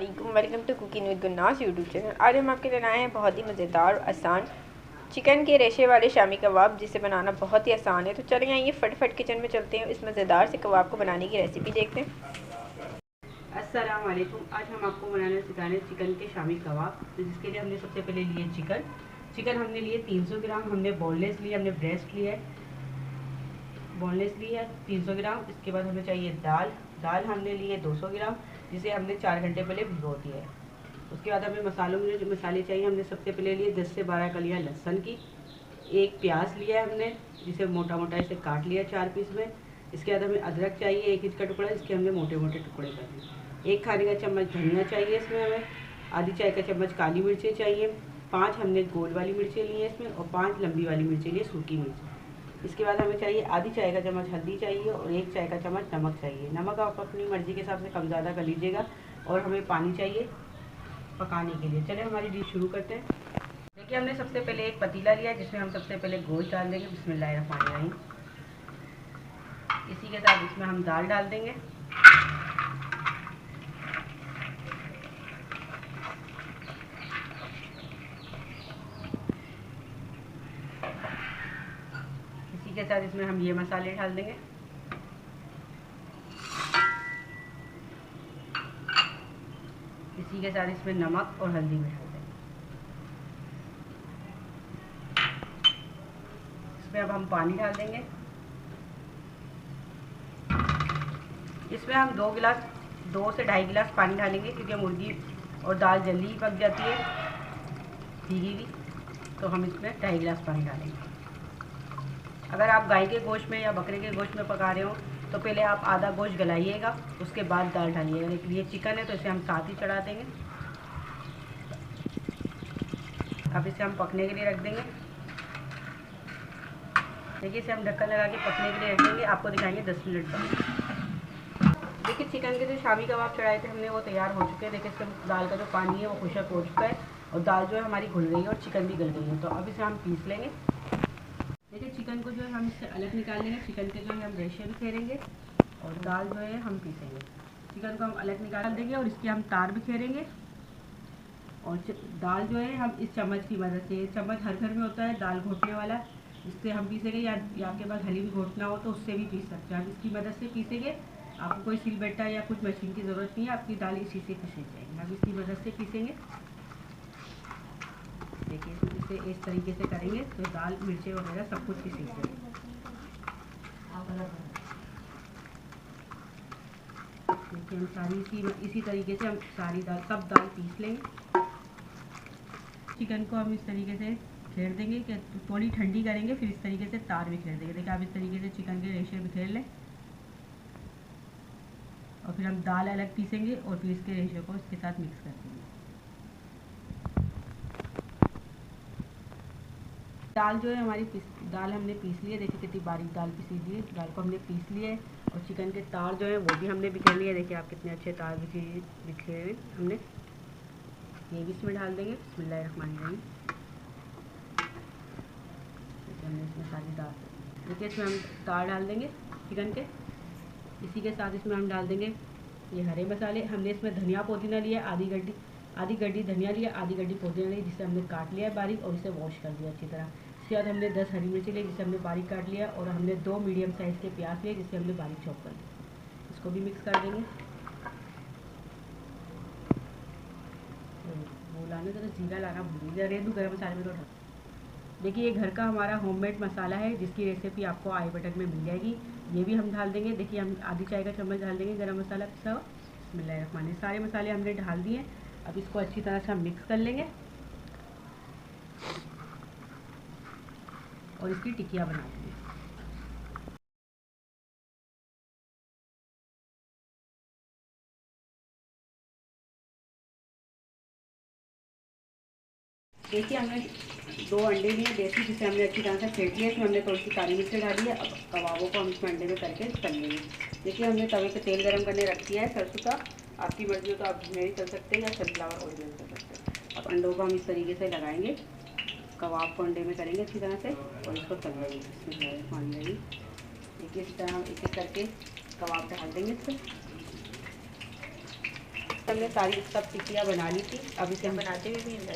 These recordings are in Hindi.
अस्सलामुअलैकुम, welcome to cooking with Gunnas YouTube channel. आज हम आपके लिए लाए हैं बहुत ही मज़ेदार और आसान चिकन के रेशे वाले शामी कबाब, जिसे बनाना बहुत ही आसान है। तो चलें आइए फटाफट किचन में चलते हैं, इस मज़ेदार से कबाब को बनाने की रेसिपी देखते हैं। अस्सलाम वालेकुम। आज हम आपको बनाना सिखाने चिकन के शामी कबाब। तो जिसके लिए हमने सबसे पहले लिए चिकन हमने लिए 300 ग्राम। हमने बोनलेस लिए, हमने ब्रेस्ट लिया है, बोनलेस ली है 300 ग्राम। इसके बाद हमें चाहिए दाल हमने लिए 200 ग्राम, जिसे हमने 4 घंटे पहले भिगो दिया है। उसके बाद हमें मसालों में जो मसाले चाहिए, हमने सबसे पहले लिए 10 से 12 कलियाँ लहसुन की, एक प्याज लिया है हमने, जिसे मोटा मोटा इसे काट लिया 4 पीस में। इसके बाद हमें अदरक चाहिए 1 इंच का टुकड़ा, इसके हमने मोटे मोटे टुकड़े कर दिए। 1 खाने का चम्मच धनिया चाहिए इसमें हमें, आधी चाय का चम्मच काली मिर्चें चाहिए, 5 हमने गोल वाली मिर्चें ली हैं इसमें, और 5 लंबी वाली मिर्चें लिए, सूखी मिर्च। इसके बाद हमें चाहिए आधी चाय का चम्मच हल्दी चाहिए और 1 चाय का चम्मच नमक चाहिए। नमक आप अपनी मर्ज़ी के हिसाब से कम ज़्यादा कर लीजिएगा। और हमें पानी चाहिए पकाने के लिए। चलिए हमारी डिश शुरू करते हैं। देखिए हमने सबसे पहले एक पतीला लिया, जिसमें हम सबसे पहले गोश्त डाल देंगे। बिस्मिल्लाहिर्रहमानिर्रहीम। इसी के साथ इसमें हम दाल डाल देंगे। इसी के साथ इसमें हम ये मसाले डाल देंगे। इसी के साथ इसमें नमक और हल्दी भी डाल देंगे। इसमें अब हम पानी डाल देंगे। इसमें हम 2 से 2.5 गिलास पानी डालेंगे, क्योंकि मुर्गी और दाल जल्दी ही पक जाती है भीगी हुई, तो हम इसमें 2.5 गिलास पानी डालेंगे। अगर आप गाय के गोश्त में या बकरे के गोश्त में पका रहे हो तो पहले आप आधा गोश्त गलाइएगा, उसके बाद दाल डालिएगा। लेकिन ये चिकन है तो इसे हम साथ ही चढ़ा देंगे। अब इसे हम पकने के लिए रख देंगे। देखिए इसे हम ढक्कन लगा के पकने के लिए रख देंगे। आपको दिखाएंगे 10 मिनट बाद। देखिए चिकन के जो शामी कबाब चढ़ाए थे हमने, वो तैयार हो चुके हैं। देखिए इसमें दाल का जो पानी है वो खुशक हो चुका है, और दाल जो है हमारी घुल गई है और चिकन भी गल गई है। तो अब इसे हम पीस लेंगे। देखिए चिकन को जो है हम इससे अलग निकाल लेंगे। चिकन के जो है हम रेशे बिखेरेंगे और दाल जो है हम पीसेंगे। चिकन को हम अलग निकाल देंगे और इसकी हम तार बिखेरेंगे। और दाल जो है हम इस चम्मच की मदद से, चम्मच हर घर में होता है दाल घोटने वाला, इससे हम पीसेंगे, या आपके पास हली भी घोटना हो तो उससे भी पीस सकते हैं। हम इसकी मदद से पीसेंगे। आपको कोई सिलबट्टा या कुछ मशीन की ज़रूरत नहीं है, आपकी दाल इसी से पीसी जाएगी। हम इसकी मदद से पीसेंगे। देखिए इसे इस तरीके से करेंगे तो दाल मिर्चें वगैरह सब कुछ पीसी जाएगी। देखिए हम सारी इसी तरीके से हम सारी सब दाल पीस लेंगे। चिकन को हम इस तरीके से बिखेर देंगे कि थोड़ी ठंडी करेंगे, फिर इस तरीके से तार बिखेर देंगे। देखिए आप इस तरीके से चिकन के रेशे बिखेर लें, और फिर हम दाल अलग पीसेंगे और फिर इसके रेशे को इसके साथ मिक्स कर देंगे। दाल जो है हमारी दाल हमने पीस ली है। देखिए कितनी बारीक दाल पीसी ली है। दाल को हमने पीस लिया है, और चिकन के तार जो है वो भी हमने बिखेर लिए। देखिए आप कितने अच्छे तार बिखेरे हमने। ये भी इसमें डाल देंगे। बिस्मिल्लाहिर्रहमानिर्रहीम। हमने इसमें सारी दाल, देखिए इसमें हम तार डाल देंगे चिकन के। इसी के साथ इसमें हम डाल देंगे ये हरे मसाले। हमने इसमें धनिया पुदीना लिया, आधी गड्डी धनिया लिया, आधी गड्डी पुदीना लिया, जिसे हमने काट लिया है बारीक और इसे वॉश कर दिया अच्छी तरह। इसके बाद हमने 10 हरी मिर्ची ली, जिसे हमने बारीक काट लिया, और हमने 2 मीडियम साइज़ के प्याज लिए, जिसे हमने बारीक चॉप कर दिया। इसको भी मिक्स कर देंगे। वो लाने जरा जीरा लाना भूल गया, रेडू गरम मसाले में तो ढक। देखिए ये घर का हमारा होममेड मसाला है, जिसकी रेसिपी आपको आई बटन में मिल जाएगी। ये भी हम डाल देंगे। देखिए हम आधी चाय का चम्मच डाल देंगे गरम मसाला पिसा हुआ। बिस्मिल्लाहिर्रहमानिर्रहीम। सारे मसाले हमने डाल दिए। अब इसको अच्छी तरह से हम मिक्स कर लेंगे और इसकी टिकिया बना लेंगे। देखिए हमने 2 अंडे लिए देसी, जिसे हमने अच्छी तरह से फेंट लिया। इसमें हमने थोड़ी सी काली मिर्च डाली है। अब कबाबों को हम इसमें अंडे में करके तल लेंगे। देखिए हमने तवे पे तेल गरम करने रख दिया है सरसों का। आपकी मर्जी हो तो आप घी में भी तल सकते हैं या सनफ्लावर ऑयल में तल सकते हैं। अब अंडों को हम इस तरीके से लगाएंगे, कबाब को अंडे में करेंगे अच्छी तरह से और इसको तल लेंगे। इसमें पानी लेंगे। देखिए इस तरह हम एक एक करके कबाब डाल देंगे इस पर। हमने सारी सब टिक्कियाँ बना ली थी। अब इसे हम बनाते हुए भी हम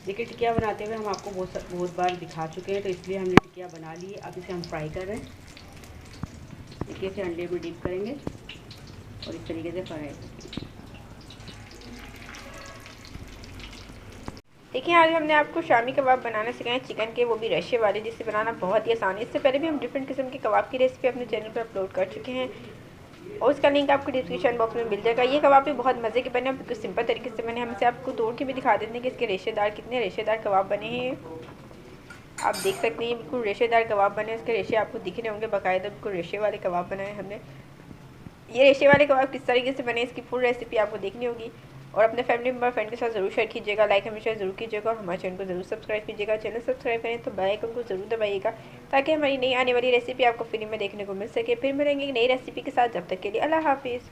देखिए टिक्कियाँ बनाते हुए हम आपको बहुत बार दिखा चुके हैं, तो इसलिए हमने टिक्कियाँ बना ली है। अब इसे हम फ्राई कर रहे हैं। देखिए इसे अंडे में डिप करेंगे और इस तरीके से फ्राई करेंगे। देखिए आज हमने आपको शामी कबाब बनाना सिखाए चिकन के, वो भी रशे वाले, जिससे बनाना बहुत ही आसान है। इससे पहले भी हम डिफरेंट किस्म के कबाब की रेसिपी अपने चैनल पर अपलोड कर चुके हैं और उसका लिंक आपको डिस्क्रिप्शन बॉक्स में मिल जाएगा। ये कबाब भी बहुत मज़े के बने, बिल्कुल सिंपल तरीके से बने। हम इसे आपको तोड़ के भी दिखा देते हैं कि इसके रेशेदार कितने रेशेदार कबाब बने हैं। आप देख सकते हैं बिल्कुल रेशेदार कबाब बने, उसके रेशे आपको दिख रहे होंगे बाकायदा, बिल्कुल रेशे वाले कबाब बनाए हमने। ये रेशे वाले कबाब किस तरीके से बने इसकी फुल रेसिपी आपको देखनी होगी और अपने फैमिली मेम्बर फ्रेंड के साथ ज़रूर शेयर कीजिएगा। लाइक हमेशा ज़रूर कीजिएगा और हमारे चैनल को ज़रूर सब्सक्राइब कीजिएगा। चैनल सब्सक्राइब करें तो बेल आइकन को ज़रूर दबाइएगा ताकि हमारी नई आने वाली रेसिपी आपको फ्री में देखने को मिल सके। फिर मिलेंगे एक नई रेसिपी के साथ, जब तक के लिए अल्लाह हाफिज़।